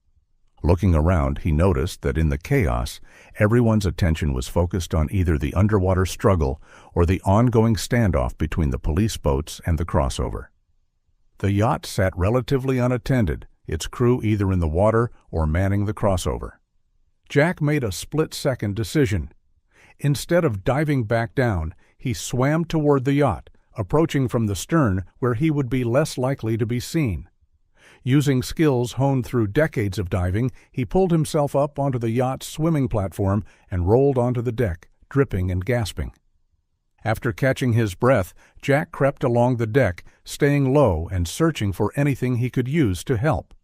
Looking around, he noticed that in the chaos, everyone's attention was focused on either the underwater struggle or the ongoing standoff between the police boats and the crossover. The yacht sat relatively unattended, its crew either in the water or manning the crossover. Jack made a split-second decision. Instead of diving back down, he swam toward the yacht, approaching from the stern where he would be less likely to be seen. Using skills honed through decades of diving, he pulled himself up onto the yacht's swimming platform and rolled onto the deck, dripping and gasping. After catching his breath, Jack crept along the deck, staying low and searching for anything he could use to help.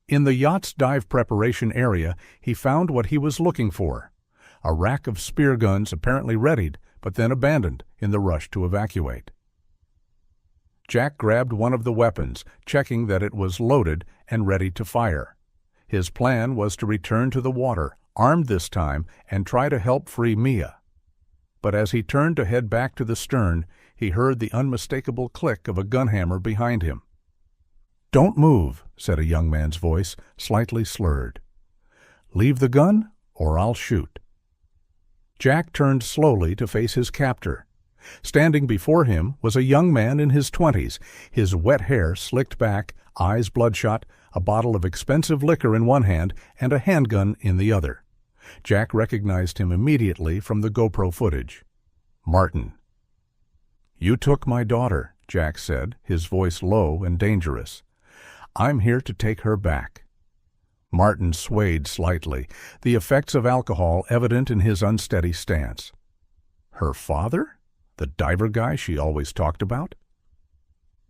In the yacht's dive preparation area, he found what he was looking for: a rack of spear guns apparently readied, but then abandoned in the rush to evacuate. Jack grabbed one of the weapons, checking that it was loaded and ready to fire. His plan was to return to the water, armed this time, and try to help free Mia. But as he turned to head back to the stern, he heard the unmistakable click of a gun hammer behind him. "Don't move," said a young man's voice, slightly slurred. "Leave the gun, or I'll shoot." Jack turned slowly to face his captor. Standing before him was a young man in his 20s, his wet hair slicked back, eyes bloodshot, a bottle of expensive liquor in one hand and a handgun in the other. Jack recognized him immediately from the GoPro footage. Martin. "You took my daughter," Jack said, his voice low and dangerous. "I'm here to take her back." Martin swayed slightly, the effects of alcohol evident in his unsteady stance. Her father? The diver guy she always talked about?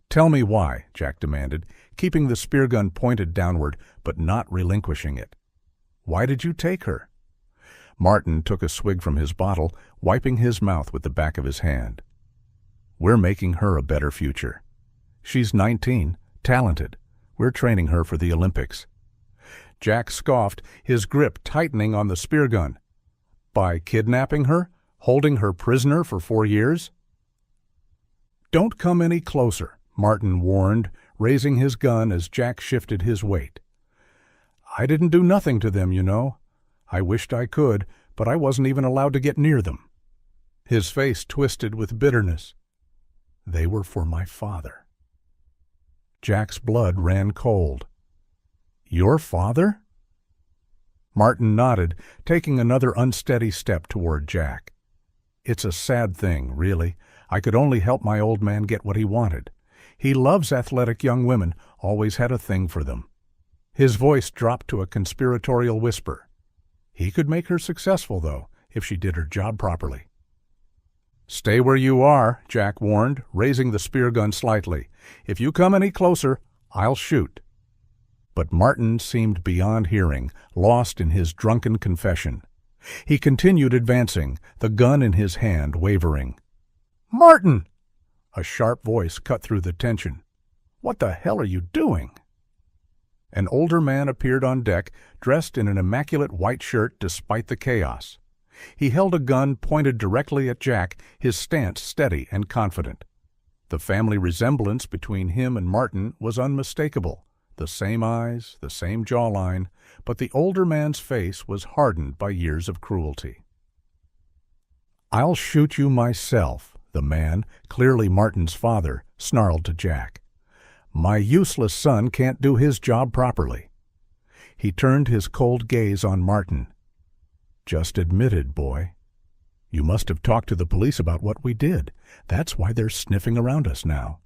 "Tell me why," Jack demanded, keeping the spear gun pointed downward but not relinquishing it. "Why did you take her?" Martin took a swig from his bottle, wiping his mouth with the back of his hand. "We're making her a better future. She's 19, talented. We're training her for the Olympics." Jack scoffed, his grip tightening on the spear gun. "By kidnapping her? Holding her prisoner for 4 years? "Don't come any closer," Martin warned, raising his gun as Jack shifted his weight. "I didn't do nothing to them, you know. I wished I could, but I wasn't even allowed to get near them." His face twisted with bitterness. "They were for my father." Jack's blood ran cold. "Your father?" Martin nodded, taking another unsteady step toward Jack. "It's a sad thing, really. I could only help my old man get what he wanted. He loves athletic young women, always had a thing for them." His voice dropped to a conspiratorial whisper. "He could make her successful, though, if she did her job properly." "Stay where you are," Jack warned, raising the spear gun slightly. "If you come any closer, I'll shoot." But Martin seemed beyond hearing, lost in his drunken confession. He continued advancing, the gun in his hand wavering. "Martin!" A sharp voice cut through the tension. "What the hell are you doing?" An older man appeared on deck, dressed in an immaculate white shirt despite the chaos. He held a gun pointed directly at Jack, his stance steady and confident. The family resemblance between him and Martin was unmistakable. The same eyes, the same jawline, but the older man's face was hardened by years of cruelty. "I'll shoot you myself," the man, clearly Martin's father, snarled to Jack. "My useless son can't do his job properly." He turned his cold gaze on Martin. "Just admitted, boy. You must have talked to the police about what we did. That's why they're sniffing around us now."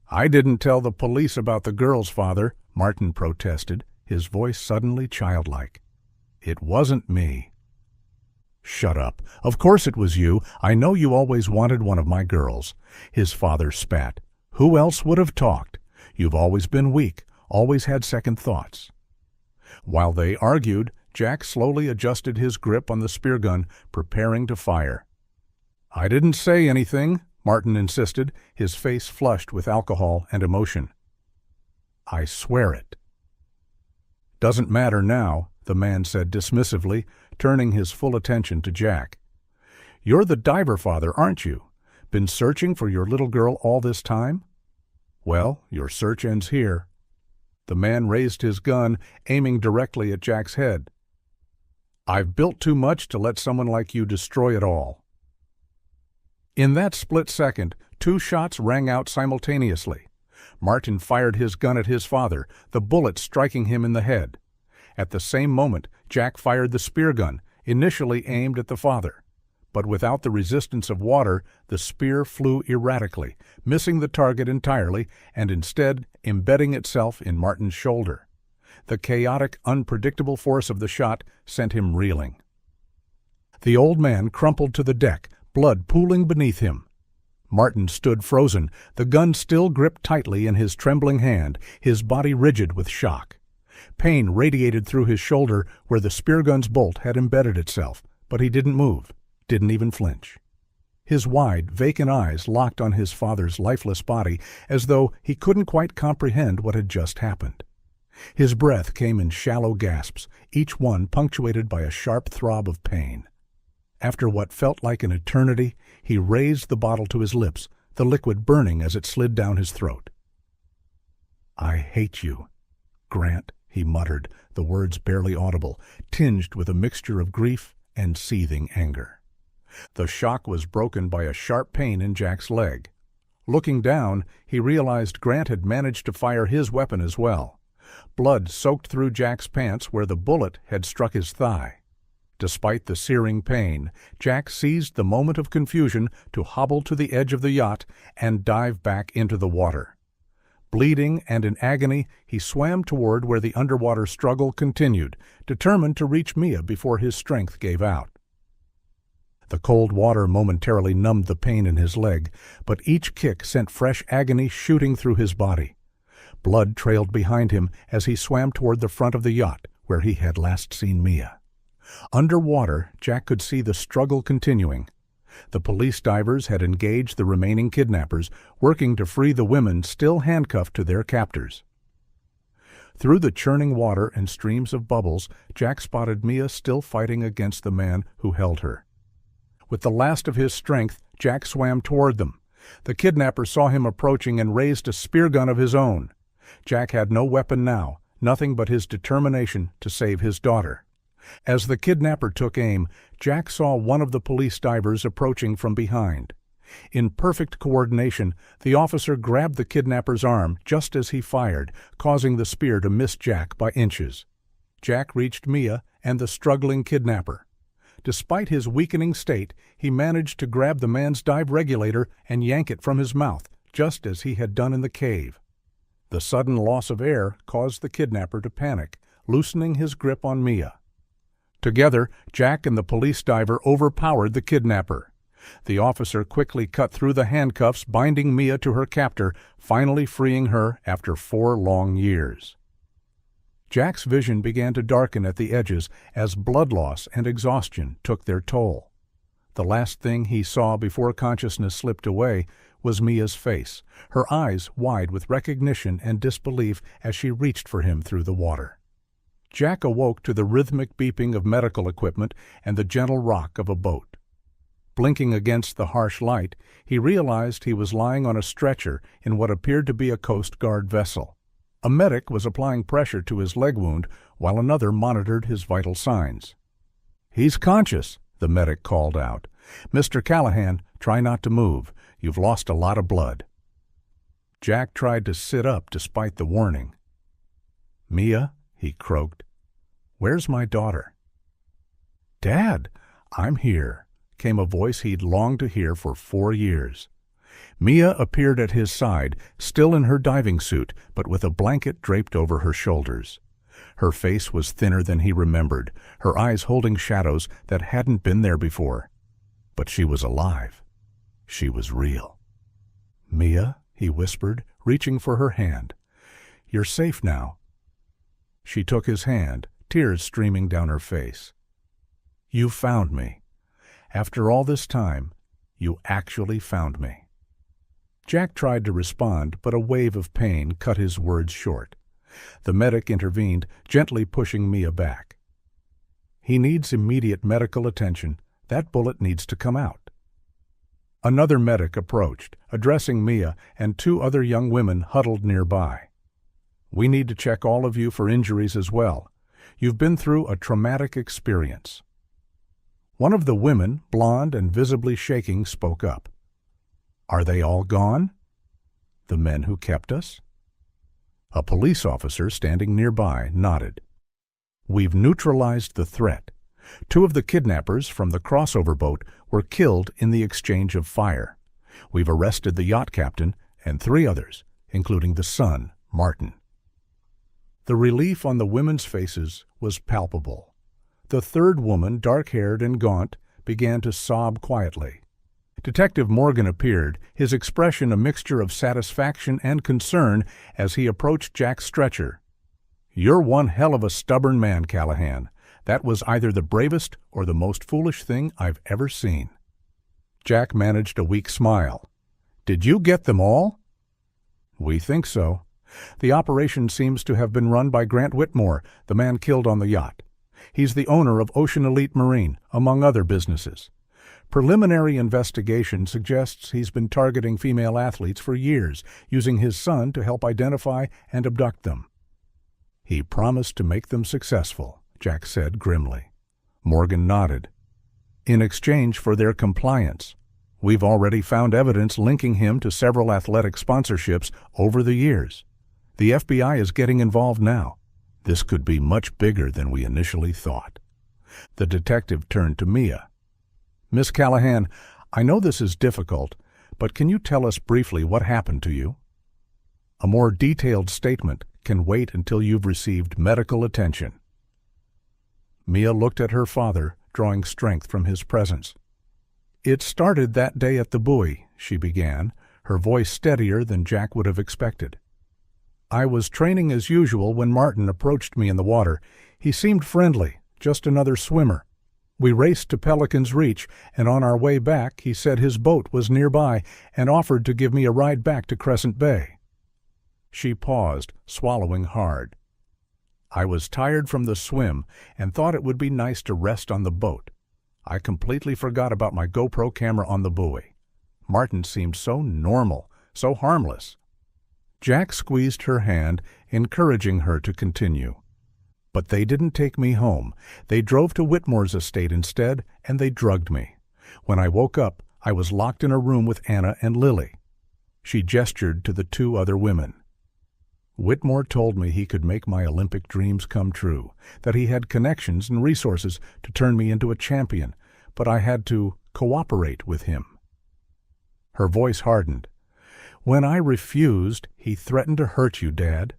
"I didn't tell the police about the girls, Father," Martin protested, his voice suddenly childlike. "It wasn't me." "Shut up. Of course it was you. I know you always wanted one of my girls," his father spat. "Who else would have talked? You've always been weak, always had second thoughts." While they argued, Jack slowly adjusted his grip on the spear gun, preparing to fire. "I didn't say anything," Martin insisted, his face flushed with alcohol and emotion. "I swear it." "Doesn't matter now," the man said dismissively, turning his full attention to Jack. "You're the diver, Father, aren't you? Been searching for your little girl all this time? Well, your search ends here." The man raised his gun, aiming directly at Jack's head. "I've built too much to let someone like you destroy it all." In that split second, two shots rang out simultaneously. Martin fired his gun at his father, the bullet striking him in the head. At the same moment, Jack fired the spear gun, initially aimed at the father. But without the resistance of water, the spear flew erratically, missing the target entirely and instead embedding itself in Martin's shoulder. The chaotic, unpredictable force of the shot sent him reeling. The old man crumpled to the deck, blood pooling beneath him. Martin stood frozen, the gun still gripped tightly in his trembling hand, his body rigid with shock. Pain radiated through his shoulder where the spear gun's bolt had embedded itself, but he didn't move, didn't even flinch. His wide, vacant eyes locked on his father's lifeless body as though he couldn't quite comprehend what had just happened. His breath came in shallow gasps, each one punctuated by a sharp throb of pain. After what felt like an eternity, he raised the bottle to his lips, the liquid burning as it slid down his throat. "I hate you, Grant," he muttered, the words barely audible, tinged with a mixture of grief and seething anger. The shock was broken by a sharp pain in Jack's leg. Looking down, he realized Grant had managed to fire his weapon as well. Blood soaked through Jack's pants where the bullet had struck his thigh. Despite the searing pain, Jack seized the moment of confusion to hobble to the edge of the yacht and dive back into the water. Bleeding and in agony, he swam toward where the underwater struggle continued, determined to reach Mia before his strength gave out. The cold water momentarily numbed the pain in his leg, but each kick sent fresh agony shooting through his body. Blood trailed behind him as he swam toward the front of the yacht, where he had last seen Mia. Underwater, Jack could see the struggle continuing. The police divers had engaged the remaining kidnappers, working to free the women still handcuffed to their captors. Through the churning water and streams of bubbles, Jack spotted Mia still fighting against the man who held her. With the last of his strength, Jack swam toward them. The kidnapper saw him approaching and raised a spear gun of his own. Jack had no weapon now, nothing but his determination to save his daughter. As the kidnapper took aim, Jack saw one of the police divers approaching from behind. In perfect coordination, the officer grabbed the kidnapper's arm just as he fired, causing the spear to miss Jack by inches. Jack reached Mia and the struggling kidnapper. Despite his weakening state, he managed to grab the man's dive regulator and yank it from his mouth, just as he had done in the cave. The sudden loss of air caused the kidnapper to panic, loosening his grip on Mia. Together, Jack and the police diver overpowered the kidnapper. The officer quickly cut through the handcuffs binding Mia to her captor, finally freeing her after 4 long years. Jack's vision began to darken at the edges as blood loss and exhaustion took their toll. The last thing he saw before consciousness slipped away was Mia's face, her eyes wide with recognition and disbelief as she reached for him through the water. Jack awoke to the rhythmic beeping of medical equipment and the gentle rock of a boat. Blinking against the harsh light, he realized he was lying on a stretcher in what appeared to be a Coast Guard vessel. A medic was applying pressure to his leg wound while another monitored his vital signs. "He's conscious," the medic called out. "Mr. Callahan, try not to move. You've lost a lot of blood." Jack tried to sit up despite the warning. "Mia," he croaked, "where's my daughter?" "Dad, I'm here," came a voice he'd longed to hear for 4 years. Mia appeared at his side, still in her diving suit, but with a blanket draped over her shoulders. Her face was thinner than he remembered, her eyes holding shadows that hadn't been there before. But she was alive. She was real. "Mia," he whispered, reaching for her hand. "You're safe now." She took his hand, tears streaming down her face. "You found me. After all this time, you actually found me." Jack tried to respond, but a wave of pain cut his words short. The medic intervened, gently pushing Mia back. "He needs immediate medical attention. That bullet needs to come out." Another medic approached, addressing Mia and 2 other young women huddled nearby. "We need to check all of you for injuries as well. You've been through a traumatic experience." One of the women, blonde and visibly shaking, spoke up. "Are they all gone?" "The men who kept us?" A police officer standing nearby nodded. "We've neutralized the threat. 2 of the kidnappers from the crossover boat were killed in the exchange of fire. We've arrested the yacht captain and 3 others, including the son, Martin." The relief on the women's faces was palpable. The 3rd woman, dark-haired and gaunt, began to sob quietly. Detective Morgan appeared, his expression a mixture of satisfaction and concern as he approached Jack's stretcher. "You're one hell of a stubborn man, Callahan. That was either the bravest or the most foolish thing I've ever seen." Jack managed a weak smile. "Did you get them all?" "We think so. The operation seems to have been run by Grant Whitmore, the man killed on the yacht. He's the owner of Ocean Elite Marine, among other businesses. Preliminary investigation suggests he's been targeting female athletes for years, using his son to help identify and abduct them." "He promised to make them successful," Jack said grimly. Morgan nodded. "In exchange for their compliance. We've already found evidence linking him to several athletic sponsorships over the years. The FBI is getting involved now. This could be much bigger than we initially thought." The detective turned to Mia. "Miss Callahan, I know this is difficult, but can you tell us briefly what happened to you?" "A more detailed statement can wait until you've received medical attention." Mia looked at her father, drawing strength from his presence. "It started that day at the Buoy," she began, her voice steadier than Jack would have expected. "I was training as usual when Martin approached me in the water. He seemed friendly, just another swimmer. We raced to Pelican's Reach, and on our way back he said his boat was nearby and offered to give me a ride back to Crescent Bay." She paused, swallowing hard. "I was tired from the swim and thought it would be nice to rest on the boat. I completely forgot about my GoPro camera on the buoy. Martin seemed so normal, so harmless." Jack squeezed her hand, encouraging her to continue. "But they didn't take me home. They drove to Whitmore's estate instead, and they drugged me. When I woke up, I was locked in a room with Anna and Lily." She gestured to the 2 other women. "Whitmore told me he could make my Olympic dreams come true, that he had connections and resources to turn me into a champion, but I had to cooperate with him." Her voice hardened. "When I refused, he threatened to hurt you, Dad.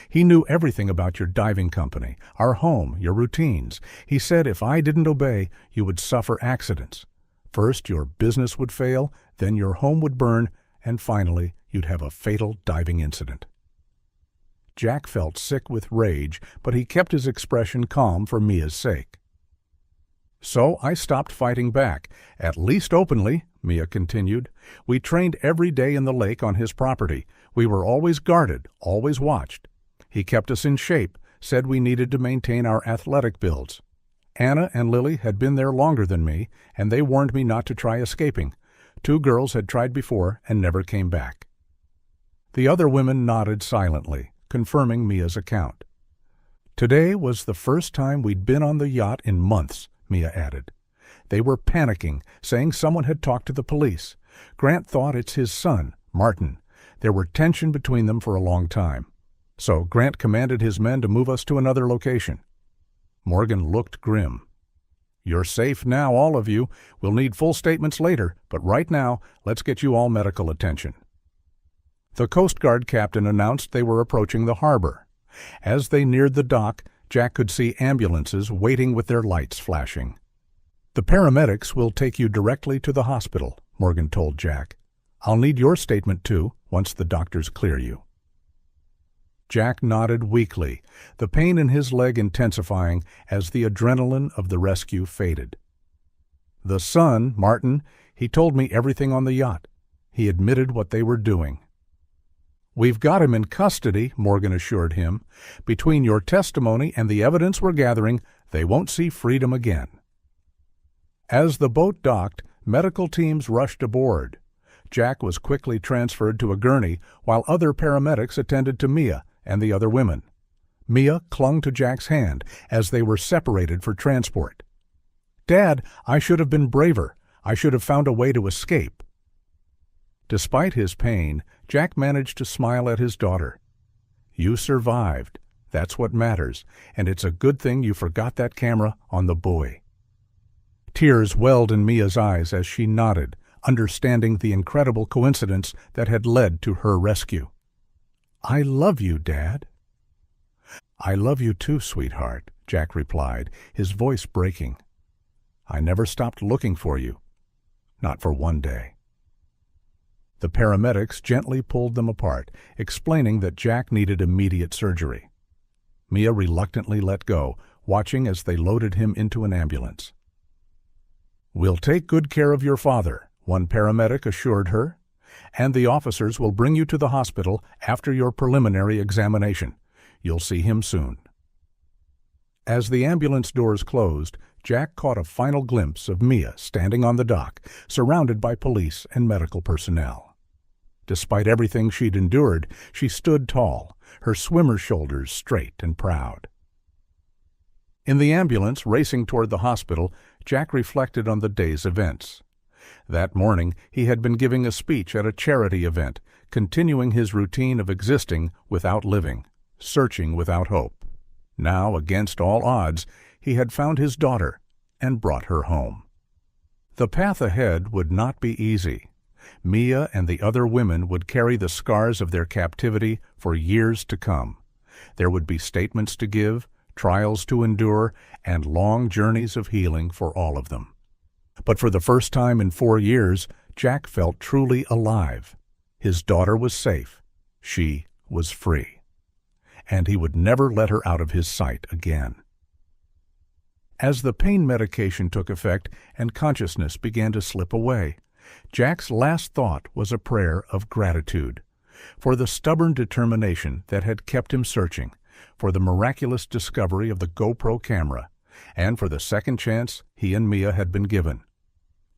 He knew everything about your diving company, our home, your routines. He said if I didn't obey, you would suffer accidents. First, your business would fail, then your home would burn, and finally, you'd have a fatal diving incident." Jack felt sick with rage, but he kept his expression calm for Mia's sake. "So I stopped fighting back, at least openly," Mia continued. "We trained every day in the lake on his property. We were always guarded, always watched. He kept us in shape, said we needed to maintain our athletic builds. Anna and Lily had been there longer than me, and they warned me not to try escaping. 2 girls had tried before and never came back." The other women nodded silently, confirming Mia's account. "Today was the first time we'd been on the yacht in months," Mia added. "They were panicking, saying someone had talked to the police. Grant thought it's his son, Martin. There were tension between them for a long time. So Grant commanded his men to move us to another location." Morgan looked grim. "You're safe now, all of you. We'll need full statements later, but right now, let's get you all medical attention." The Coast Guard captain announced they were approaching the harbor. As they neared the dock, Jack could see ambulances waiting with their lights flashing. "The paramedics will take you directly to the hospital," Morgan told Jack. "I'll need your statement, too, once the doctors clear you." Jack nodded weakly, the pain in his leg intensifying as the adrenaline of the rescue faded. "The son, Martin, he told me everything on the yacht. He admitted what they were doing." "We've got him in custody," Morgan assured him. "Between your testimony and the evidence we're gathering, they won't see freedom again." As the boat docked, medical teams rushed aboard. Jack was quickly transferred to a gurney, while other paramedics attended to Mia and the other women. Mia clung to Jack's hand as they were separated for transport. "Dad, I should have been braver. I should have found a way to escape." Despite his pain, Jack managed to smile at his daughter. "You survived. That's what matters, and it's a good thing you forgot that camera on the buoy." Tears welled in Mia's eyes as she nodded, understanding the incredible coincidence that had led to her rescue. "I love you, Dad." "I love you too, sweetheart," Jack replied, his voice breaking. "I never stopped looking for you. Not for one day." The paramedics gently pulled them apart, explaining that Jack needed immediate surgery. Mia reluctantly let go, watching as they loaded him into an ambulance. "We'll take good care of your father," one paramedic assured her, "and the officers will bring you to the hospital after your preliminary examination. You'll see him soon." As the ambulance doors closed, Jack caught a final glimpse of Mia standing on the dock, surrounded by police and medical personnel. Despite everything she'd endured, she stood tall, her swimmer's shoulders straight and proud. In the ambulance racing toward the hospital, Jack reflected on the day's events. That morning, he had been giving a speech at a charity event, continuing his routine of existing without living, searching without hope. Now, against all odds, he had found his daughter and brought her home. The path ahead would not be easy. Mia and the other women would carry the scars of their captivity for years to come. There would be statements to give, trials to endure, and long journeys of healing for all of them. But for the first time in 4 years, Jack felt truly alive. His daughter was safe. She was free. And he would never let her out of his sight again. As the pain medication took effect and consciousness began to slip away, Jack's last thought was a prayer of gratitude for the stubborn determination that had kept him searching, for the miraculous discovery of the GoPro camera, and for the second chance he and Mia had been given.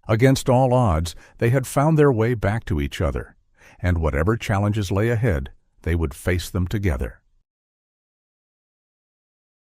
Against all odds, they had found their way back to each other, and whatever challenges lay ahead, they would face them together.